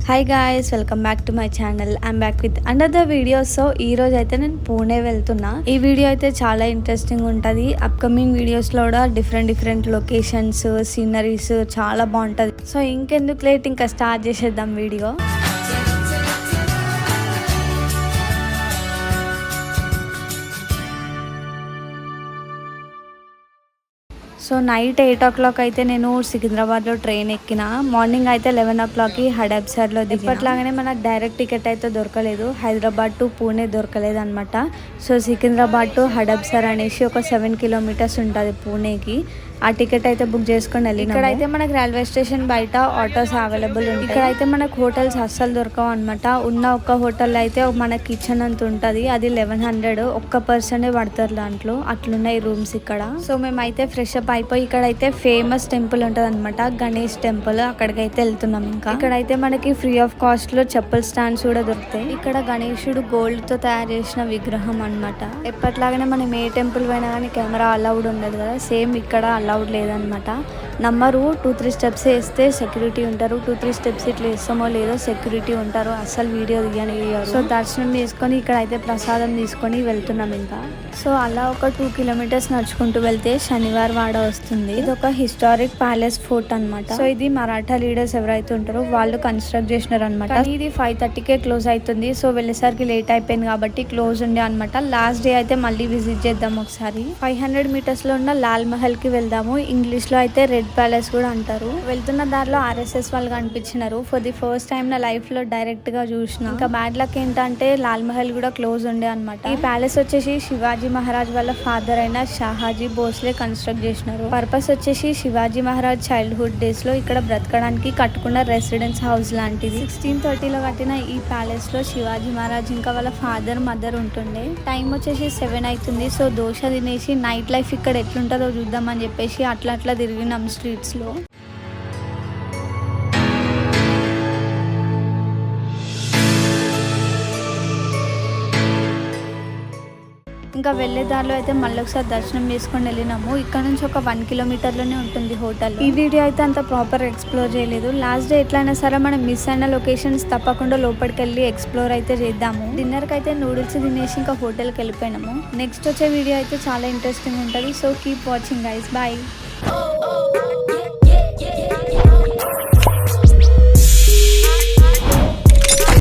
Hi guys, welcome back to my channel. I'm back with another video. So ఈ రోజు అయితే నేను పూణే వెళ్తున్నా. ఈ వీడియో అయితే చాలా ఇంట్రెస్టింగ్ ఉంటుంది. అప్కమింగ్ వీడియోస్లో కూడా డిఫరెంట్ లొకేషన్స్, సీనరీస్ చాలా బాగుంటుంది. సో ఇంకెందుకు లేట్, ఇంకా స్టార్ట్ చేసేద్దాం వీడియో. సో నైట్ 8 o'clock అయితే నేను సికింద్రాబాద్లో ట్రైన్ ఎక్కిన. మార్నింగ్ అయితే 11 o'clockకి హడబ్సర్లో దిగి. ఇప్పట్లాగానే మనకు డైరెక్ట్ టికెట్ అయితే దొరకలేదు. హైదరాబాద్ టు పూణే దొరకలేదు అనమాట. సో సికింద్రాబాద్ టు హడబ్సర్ అనేసి ఒక 7 kilometers ఉంటుంది పూణేకి. ఆ టికెట్ అయితే బుక్ చేసుకొని వెళ్ళి. ఇక్కడైతే మనకి రైల్వే స్టేషన్ బయట ఆటోస్ అవైలబుల్ ఉంటాయి. ఇక్కడైతే మనకు హోటల్స్ అస్సలు దొరకవు అనమాట. ఉన్న ఒక్క హోటల్ అయితే మన కిచెన్ అంత ఉంటుంది. అది 1100 ఒక్క పర్సనే పడతారు దాంట్లో. అట్లున్నాయి రూమ్స్ ఇక్కడ. సో మేమైతే ఫ్రెష్ అప్ అయిపోయి ఇక్కడైతే ఫేమస్ టెంపుల్ ఉంటుంది అనమాట, గణేష్ టెంపుల్. అక్కడికైతే వెళ్తున్నాం. ఇంకా ఇక్కడైతే మనకి ఫ్రీ ఆఫ్ కాస్ట్ లో చెప్పుల్ స్టాండ్స్ కూడా దొరుకుతాయి. ఇక్కడ గణేశుడు గోల్డ్ తో తయారు చేసిన విగ్రహం అనమాట. ఎప్పట్లాగానే మనం ఏ టెంపుల్ పోయినా కానీ కెమెరా అలౌడ్ ఉండదు కదా, సేమ్ ఇక్కడ అలౌడ్ లేదనమాట. నంబరు 2-3 steps వేస్తే సెక్యూరిటీ ఉంటారు. 2-3 steps ఇట్లా వేస్తామో లేదో సెక్యూరిటీ ఉంటారు. అస్సలు వీడియో తీయనివ్వరు. సో దర్శనం చేసుకొని ఇక్కడ అయితే ప్రసాదం తీసుకొని వెళ్తున్నాం ఇంకా. సో అలా ఒక 2 kilometers నడుచుకుంటూ వెళ్తే శనివార్ వాడ వస్తుంది. ఇది ఒక హిస్టారిక్ ప్యాలెస్ ఫోర్ట్ అనమాట. సో ఇది మరాఠా లీడర్స్ ఎవరైతే ఉంటారో వాళ్ళు కన్స్ట్రక్ట్ చేసినారు అనమాట. ఇది 5:30కే క్లోజ్ అవుతుంది. సో వెళ్ళేసరికి లేట్ అయిపోయింది కాబట్టి క్లోజ్ ఉండే అనమాట. లాస్ట్ డే అయితే మళ్ళీ విజిట్ చేద్దాం ఒకసారి. 500 meters లో ఉన్న లాల్ మహల్ కి వెళ్దాము. ఇంగ్లీష్ లో అయితే రెడ్ ప్యాలెస్ కూడా అంటారు. వెళ్తున్న దారిలో RSS వాళ్ళు కనిపించినారు. ఫర్ ది ఫస్ట్ టైం నా లైఫ్ లో డైరెక్ట్ గా చూసిన. ఇంకా బ్యాడ్ లక్ ఏంటంటే లాల్ మహల్ కూడా క్లోజ్ ఉండే అనమాట. ఈ ప్యాలెస్ వచ్చేసి శివాజీ మహారాజ్ వాళ్ళ ఫాదర్ అయిన షాహాజీ భోస్లే కన్స్ట్రక్ట్ చేసినారు. పర్పస్ వచ్చేసి శివాజీ మహారాజ్ చైల్డ్హుడ్ డేస్ లో ఇక్కడ బ్రతకడానికి కట్టుకున్న రెసిడెన్స్ హౌస్ లాంటిది. 1630లో కట్టిన ఈ ప్యాలెస్ లో శివాజీ మహారాజ్ ఇంకా వాళ్ళ ఫాదర్ మదర్ ఉంటుండే. టైం వచ్చేసి 7 అవుతుంది. సో దోశ తినేసి నైట్ లైఫ్ ఇక్కడ ఎట్లుంటుందో చూద్దామని చెప్పేసి అట్లా తిరిగినాం స్ట్రీట్స్ లో. ఇంకా వెళ్ళే దారిలో అయితే మళ్ళీ ఒకసారి దర్శనం చేసుకొని వెళ్ళినాము. ఇక్కడ నుంచి ఒక 1 kilometer లోనే ఉంటుంది హోటల్. ఈ వీడియో అయితే అంత ప్రాపర్ ఎక్స్ప్లోర్ చేయలేదు. లాస్ట్ డే ఎట్లయినా సరే మనం మిస్ అయిన లొకేషన్స్ తప్పకుండా లోపలికి వెళ్ళి ఎక్స్ప్లోర్ అయితే చేద్దాము. డిన్నర్కి అయితే నూడిల్స్ తినేసి ఇంకా హోటల్కి వెళ్ళిపోయినాము. నెక్స్ట్ వచ్చే వీడియో అయితే చాలా ఇంట్రెస్టింగ్ ఉంటుంది. So keep watching guys, bye.